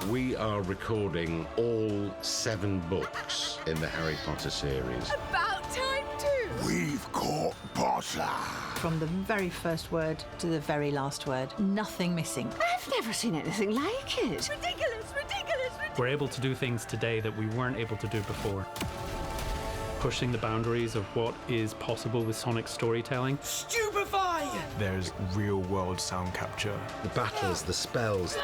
We are recording all 7 books in the Harry Potter series. About time too! We've caught Potter! From the very first word to the very last word, nothing missing. I've never seen anything like it. Ridiculous, ridiculous, ridiculous! We're able to do things today that we weren't able to do before. Pushing the boundaries of what is possible with sonic storytelling. Stupefy! There's real-world sound capture. The battles, the spells.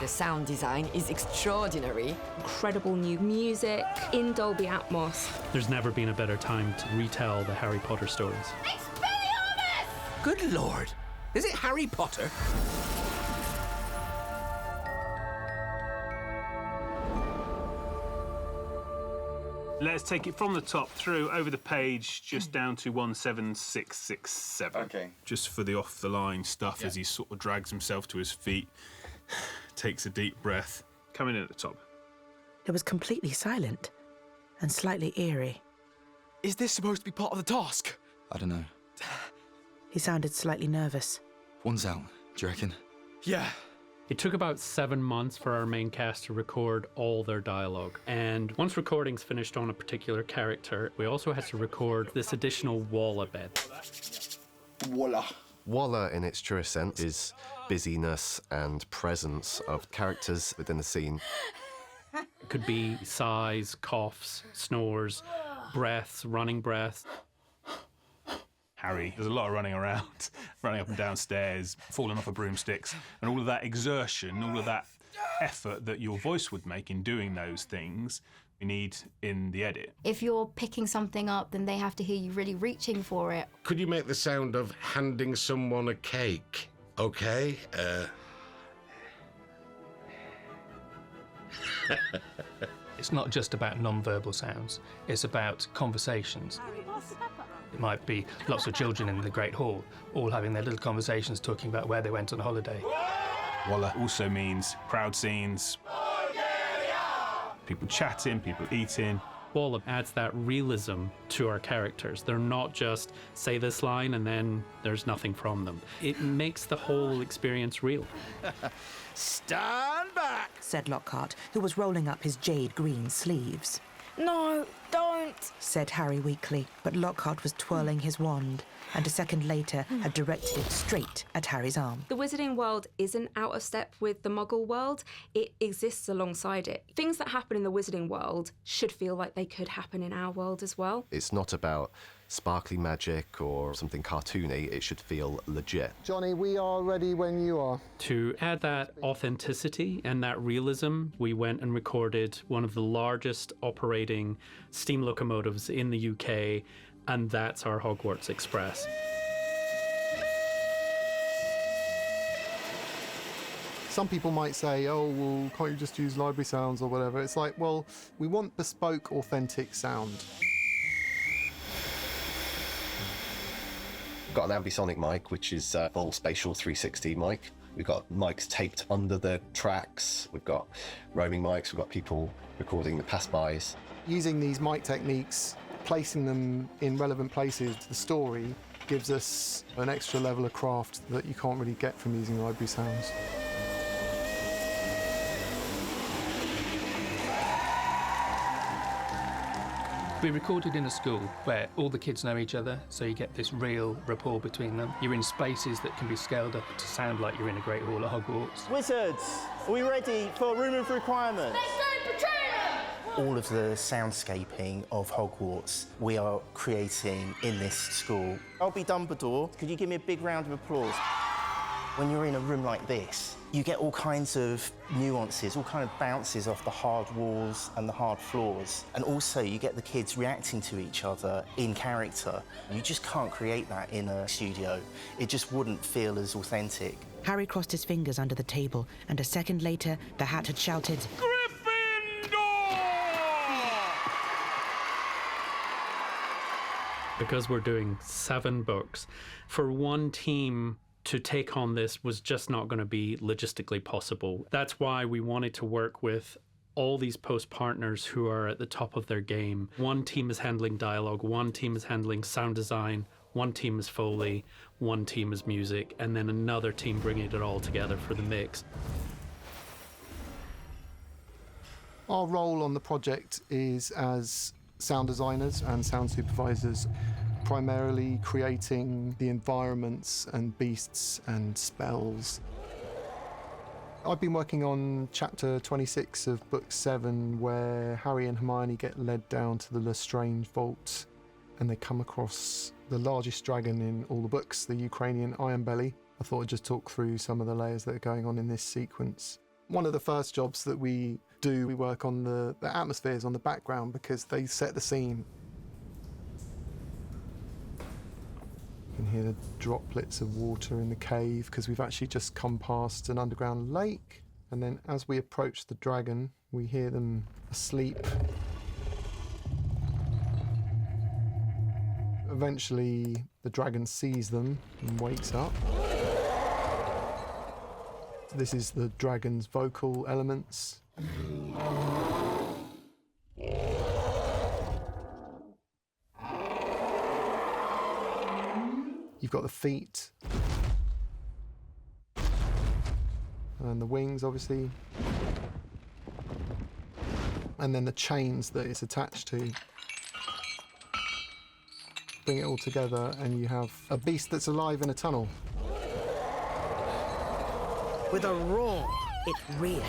The sound design is extraordinary. Incredible new music in Dolby Atmos. There's never been a better time to retell the Harry Potter stories. Expelliarmus! Good Lord! Is it Harry Potter? Let's take it from the top through, over the page, just down to 17667. Okay. Just for the off-the-line stuff as he sort of drags himself to his feet, takes a deep breath. Coming in at the top. It was completely silent and slightly eerie. Is this supposed to be part of the task? I don't know. He sounded slightly nervous. One's out, do you reckon? Yeah. It took about 7 months for our main cast to record all their dialogue. And once recording's finished on a particular character, we also had to record this additional walla bit. Walla. Walla, in its truest sense, is busyness and presence of characters within the scene. It could be sighs, coughs, snores, breaths, running breaths. Harry, there's a lot of running around, running up and down stairs, falling off of broomsticks, and all of that exertion, all of that effort that your voice would make in doing those things, we need in the edit. If you're picking something up, then they have to hear you really reaching for it. Could you make the sound of handing someone a cake? Okay. It's not just about non-verbal sounds, it's about conversations. It might be lots of children in the Great Hall, all having their little conversations talking about where they went on holiday. Walla also means crowd scenes, people chatting, people eating. Walla adds that realism to our characters. They're not just say this line and then there's nothing from them. It makes the whole experience real. Stand back! Said Lockhart, who was rolling up his jade green sleeves. No, don't! Said Harry weakly, but Lockhart was twirling his wand, and a second later had directed it straight at Harry's arm. The wizarding world isn't out of step with the Muggle world. It exists alongside it. Things that happen in the wizarding world should feel like they could happen in our world as well. It's not about sparkly magic or something cartoony, it should feel legit. Johnny, we are ready when you are. To add that authenticity and that realism, we went and recorded one of the largest operating steam locomotives in the UK, and that's our Hogwarts Express. Some people might say, oh, well, can't you just use library sounds or whatever? It's like, well, we want bespoke, authentic sound. We've got an ambisonic mic, which is a full spatial 360 mic. We've got mics taped under the tracks. We've got roaming mics. We've got people recording the pass-bys. Using these mic techniques, placing them in relevant places to the story, gives us an extra level of craft that you can't really get from using library sounds. We recorded in a school where all the kids know each other, so you get this real rapport between them. You're in spaces that can be scaled up to sound like you're in a Great Hall at Hogwarts. Wizards, are we ready for Room of Requirements? Let's go, Patronum! All of the soundscaping of Hogwarts we are creating in this school. I'll be Dumbledore. Could you give me a big round of applause? When you're in a room like this, you get all kinds of nuances, all kind of bounces off the hard walls and the hard floors. And also you get the kids reacting to each other in character. You just can't create that in a studio. It just wouldn't feel as authentic. Harry crossed his fingers under the table, and a second later, the Hat had shouted, Because we're doing 7 books, for one team to take on this was just not going to be logistically possible. That's why we wanted to work with all these post partners who are at the top of their game. One team is handling dialogue, one team is handling sound design, one team is Foley, one team is music, and then another team bringing it all together for the mix. Our role on the project is as sound designers and sound supervisors, primarily creating the environments and beasts and spells. I've been working on chapter 26 of book 7, where Harry and Hermione get led down to the Lestrange vault and they come across the largest dragon in all the books, the Ukrainian Iron Belly. I thought I'd just talk through some of the layers that are going on in this sequence. One of the first jobs that we do, we work on the atmospheres on the background because they set the scene. You can hear the droplets of water in the cave because we've actually just come past an underground lake. And then as we approach the dragon, we hear them asleep. Eventually, the dragon sees them and wakes up. This is the dragon's vocal elements. You've got the feet. And the wings, obviously. And then the chains that it's attached to. Bring it all together and you have a beast that's alive in a tunnel. With a roar, it reared.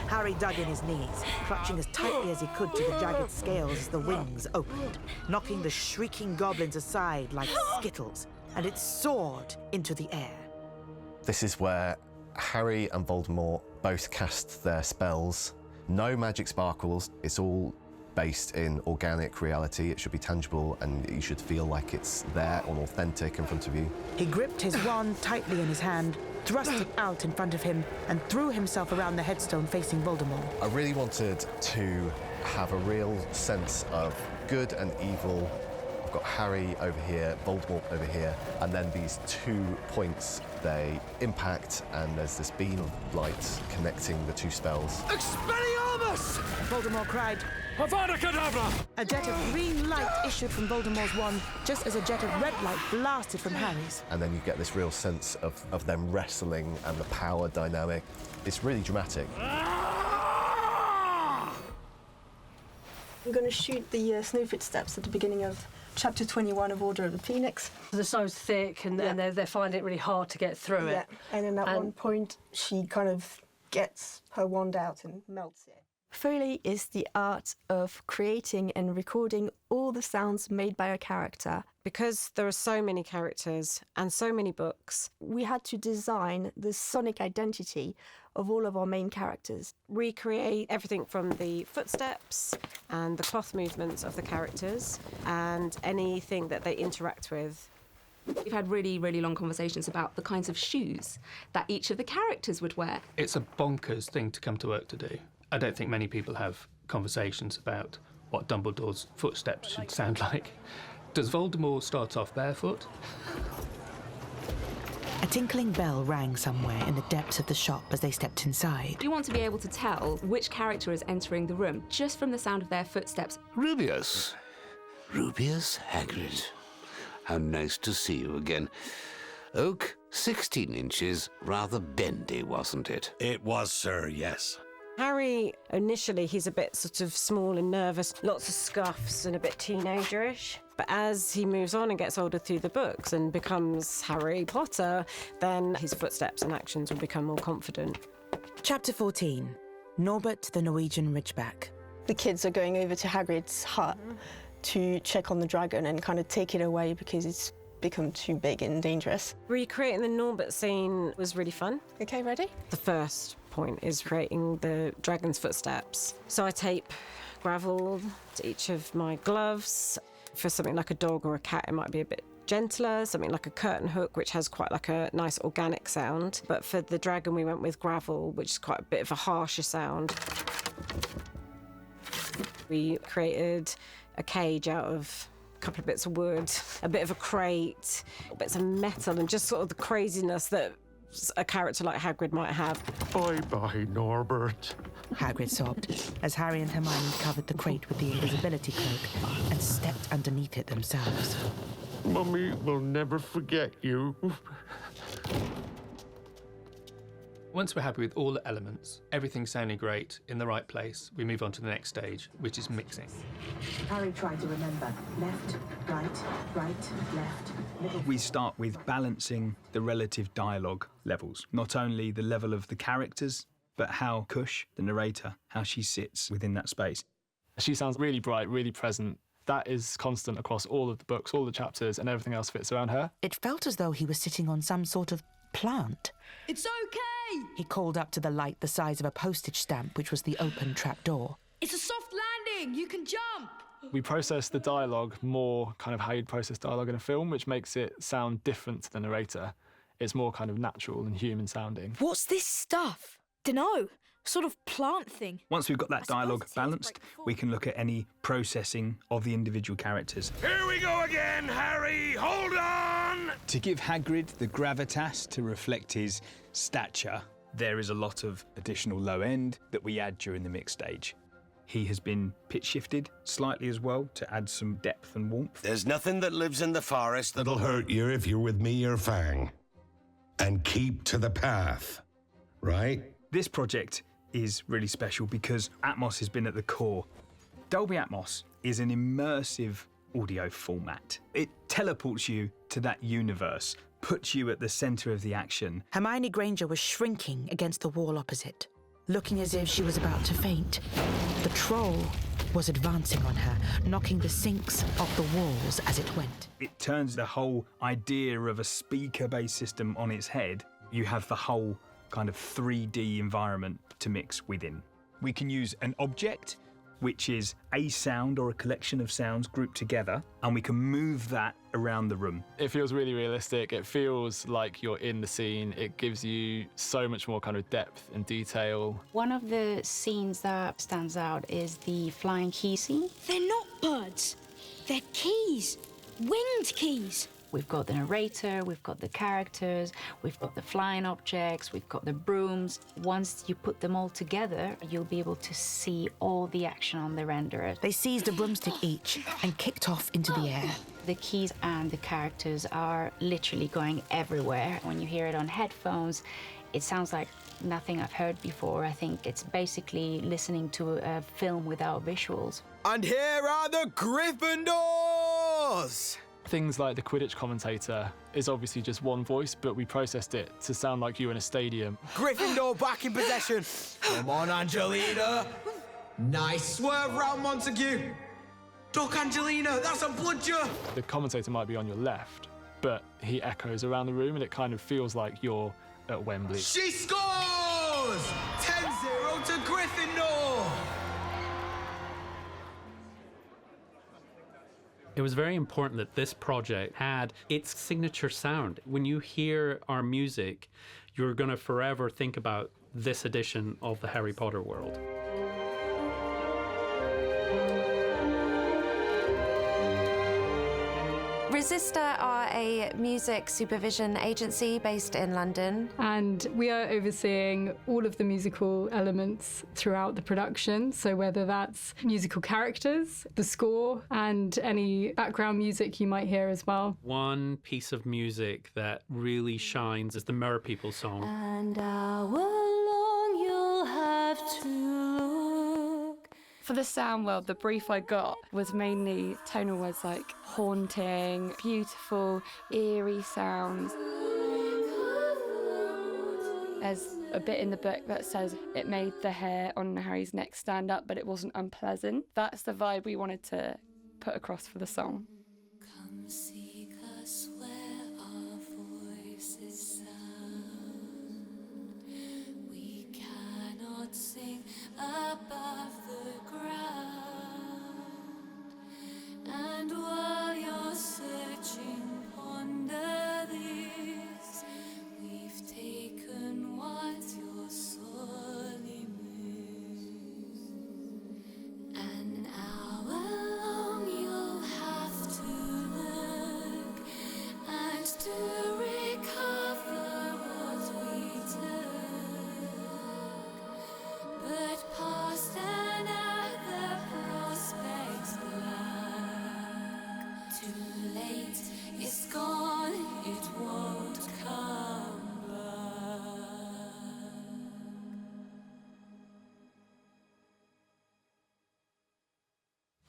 Harry dug in his knees, clutching as tightly as he could to the jagged scales as the wings opened, knocking the shrieking goblins aside like skittles, and it soared into the air. This is where Harry and Voldemort both cast their spells. No magic sparkles, it's all based in organic reality. It should be tangible and you should feel like it's there and authentic in front of you. He gripped his wand tightly in his hand, thrust it out in front of him, and threw himself around the headstone facing Voldemort. I really wanted to have a real sense of good and evil. I've got Harry over here, Voldemort over here, and then these 2 points, they impact, and there's this beam of light connecting the 2 spells. Expelliarmus! Voldemort cried, Avada Kedavra! A jet of green light issued from Voldemort's wand, just as a jet of red light blasted from Harry's. And then you get this real sense of them wrestling and the power dynamic. It's really dramatic. We're going to shoot the snow footsteps at the beginning of chapter 21 of Order of the Phoenix. The snow's thick and they're finding it really hard to get through it. And then at one point, she kind of gets her wand out and melts it. Foley is the art of creating and recording all the sounds made by a character. Because there are so many characters and so many books, we had to design the sonic identity of all of our main characters. Recreate everything from the footsteps and the cloth movements of the characters and anything that they interact with. We've had really, really long conversations about the kinds of shoes that each of the characters would wear. It's a bonkers thing to come to work to do. I don't think many people have conversations about what Dumbledore's footsteps should sound like. Does Voldemort start off barefoot? A tinkling bell rang somewhere in the depths of the shop as they stepped inside. We want to be able to tell which character is entering the room just from the sound of their footsteps. Rubius. Rubius Hagrid. How nice to see you again. Oak, 16 inches, rather bendy, wasn't it? It was, sir, yes. Harry, initially, he's a bit sort of small and nervous, lots of scuffs and a bit teenager-ish. But as he moves on and gets older through the books and becomes Harry Potter, then his footsteps and actions will become more confident. Chapter 14, Norbert the Norwegian Ridgeback. The kids are going over to Hagrid's hut to check on the dragon and kind of take it away because it's become too big and dangerous. Recreating the Norbert scene was really fun. Okay, ready? The first point is creating the dragon's footsteps. So I tape gravel to each of my gloves. For something like a dog or a cat, it might be a bit gentler, something like a curtain hook, which has quite like a nice organic sound. But for the dragon, we went with gravel, which is quite a bit of a harsher sound. We created a cage out of a couple of bits of wood, a bit of a crate, bits of metal, and just sort of the craziness that a character like Hagrid might have. Bye-bye, Norbert. Hagrid sobbed as Harry and Hermione covered the crate with the invisibility cloak and stepped underneath it themselves. Mummy will never forget you. Once we're happy with all the elements, everything sounding great, in the right place, we move on to the next stage, which is mixing. Harry tried to remember. Left, right, right, left, middle. We start with balancing the relative dialogue levels, not only the level of the characters, but how Kush, the narrator, how she sits within that space. She sounds really bright, really present. That is constant across all of the books, all the chapters, and everything else fits around her. It felt as though he was sitting on some sort of plant. It's okay! He called up to the light the size of a postage stamp, which was the open trapdoor. It's a soft landing! You can jump! We process the dialogue more kind of how you'd process dialogue in a film, which makes it sound different to the narrator. It's more kind of natural and human sounding. What's this stuff? Dunno. Sort of plant thing. Once we've got that dialogue balanced, we can look at any processing of the individual characters. Here we go again, Harry! Hold on! To give Hagrid the gravitas to reflect his stature, there is a lot of additional low end that we add during the mix stage. He has been pitch shifted slightly as well to add some depth and warmth. There's nothing that lives in the forest that'll hurt you if you're with me or Fang. And keep to the path, right? This project is really special because Atmos has been at the core. Dolby Atmos is an immersive audio format. It teleports you to that universe, puts you at the centre of the action. Hermione Granger was shrinking against the wall opposite, looking as if she was about to faint. The troll was advancing on her, knocking the sinks off the walls as it went. It turns the whole idea of a speaker-based system on its head. You have the whole kind of 3D environment to mix within. We can use an object, which is a sound or a collection of sounds grouped together, and we can move that around the room. It feels really realistic. It feels like you're in the scene. It gives you so much more kind of depth and detail. One of the scenes that stands out is the flying key scene. They're not birds. They're keys. Winged keys. We've got the narrator, we've got the characters, we've got the flying objects, we've got the brooms. Once you put them all together, you'll be able to see all the action on the renderer. They seized a broomstick each and kicked off into the air. The keys and the characters are literally going everywhere. When you hear it on headphones, it sounds like nothing I've heard before. I think it's basically listening to a film without visuals. And here are the Gryffindors! Things like the Quidditch commentator is obviously just one voice, but we processed it to sound like you in a stadium. Gryffindor back in possession. Come on, Angelina. Nice swerve round Montague. Duck, Angelina, that's a bludger. The commentator might be on your left, but he echoes around the room and it kind of feels like you're at Wembley. She scores! 10-0 to Gryffindor. It was very important that this project had its signature sound. When you hear our music, you're going to forever think about this edition of the Harry Potter world. Resistor are a music supervision agency based in London. And we are overseeing all of the musical elements throughout the production. So whether that's musical characters, the score, and any background music you might hear as well. One piece of music that really shines is the Mirror People song. And how long you'll have to look. For the sound world, the brief I got was mainly tonal words like haunting, beautiful, eerie sounds. There's a bit in the book that says it made the hair on Harry's neck stand up, but it wasn't unpleasant. That's the vibe we wanted to put across for the song. Come seek us where our voices sound. We cannot sing above the ground. And while you're searching, ponder this. We've taken what you're sorely missed. An hour long you'll have to learn.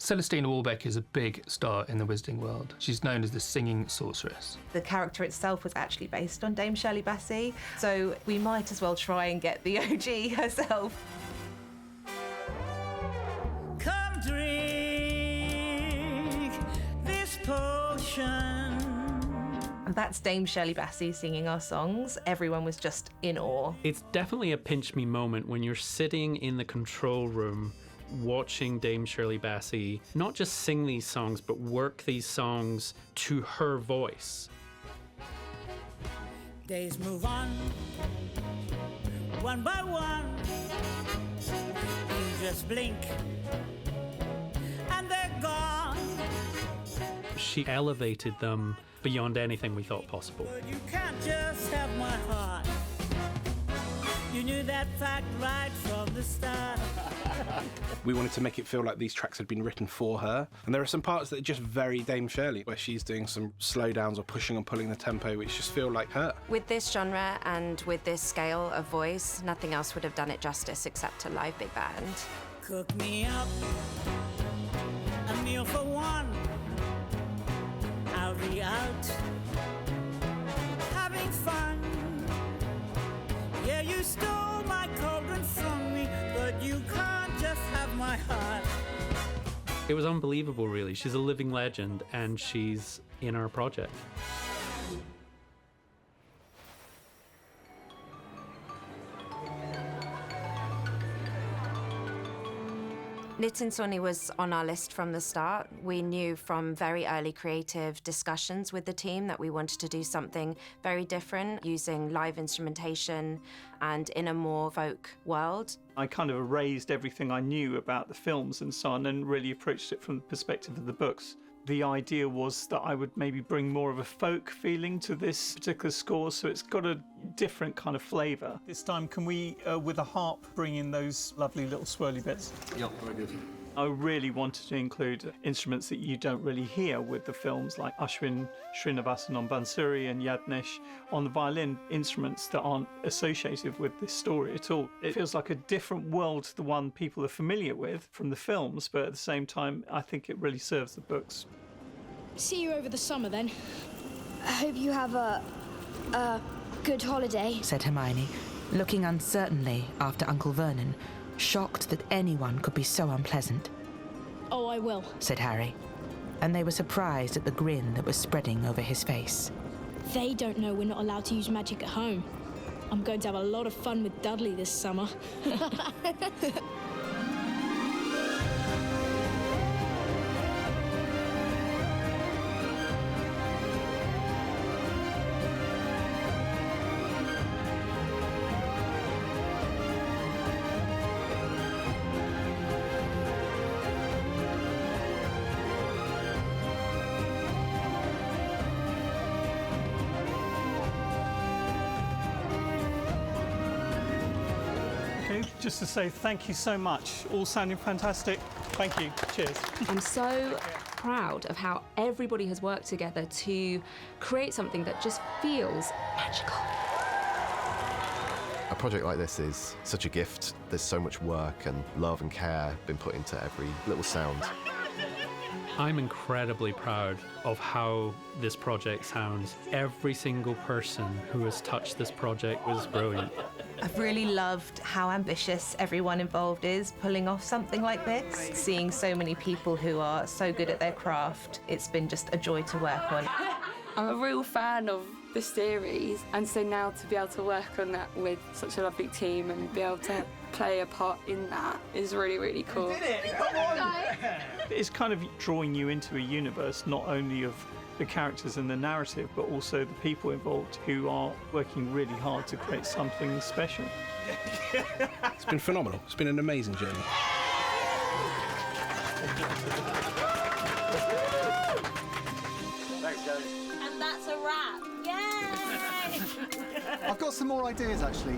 Celestina Warbeck is a big star in the wizarding world. She's known as the singing sorceress. The character itself was actually based on Dame Shirley Bassey, so we might as well try and get the OG herself. Come drink this potion. That's Dame Shirley Bassey singing our songs. Everyone was just in awe. It's definitely a pinch me moment when you're sitting in the control room watching Dame Shirley Bassey not just sing these songs, but work these songs to her voice. Days move on, one by one. You just blink, and they're gone. She elevated them beyond anything we thought possible. But you can't just have my heart. You knew that fact right from the start. We wanted to make it feel like these tracks had been written for her. And there are some parts that are just very Dame Shirley, where she's doing some slowdowns or pushing and pulling the tempo, which just feel like her. With this genre and with this scale of voice, nothing else would have done it justice except a live big band. Cook me up a meal for one. I'll be out having fun. Yeah, you stole my cauldron from me, but you can't just have my heart. It was unbelievable, really. She's a living legend, and she's in our project. Nitin Sawhney was on our list from the start. We knew from very early creative discussions with the team that we wanted to do something very different, using live instrumentation and in a more folk world. I kind of erased everything I knew about the films and so on and really approached it from the perspective of the books. The idea was that I would maybe bring more of a folk feeling to this particular score, so it's got a different kind of flavour. This time, can we, with a harp, bring in those lovely little swirly bits? Yeah, very good. I really wanted to include instruments that you don't really hear with the films, like Ashwin Srinivasan on bansuri and Yadnesh on the violin, instruments that aren't associated with this story at all. It feels like a different world to the one people are familiar with from the films, but at the same time, I think it really serves the books. See you over the summer, then. I hope you have a good holiday, said Hermione, looking uncertainly after Uncle Vernon, shocked that anyone could be so unpleasant. Oh, I will, said Harry, and they were surprised at the grin that was spreading over his face. They don't know we're not allowed to use magic at home. I'm going to have a lot of fun with Dudley this summer. Just to say thank you so much. All sounding fantastic. Thank you. Cheers. I'm so proud of how everybody has worked together to create something that just feels magical. A project like this is such a gift. There's so much work and love and care been put into every little sound. I'm incredibly proud of how this project sounds. Every single person who has touched this project was brilliant. I've really loved how ambitious everyone involved is pulling off something like this. Seeing so many people who are so good at their craft, it's been just a joy to work on. I'm a real fan of the series, and so now to be able to work on that with such a lovely team and be able to play a part in that is really, really cool. You did it! Come on! It's kind of drawing you into a universe not only of the characters and the narrative, but also the people involved who are working really hard to create something special. It's been phenomenal. It's been an amazing journey. Thanks, guys. And that's a wrap. Yay! I've got some more ideas, actually.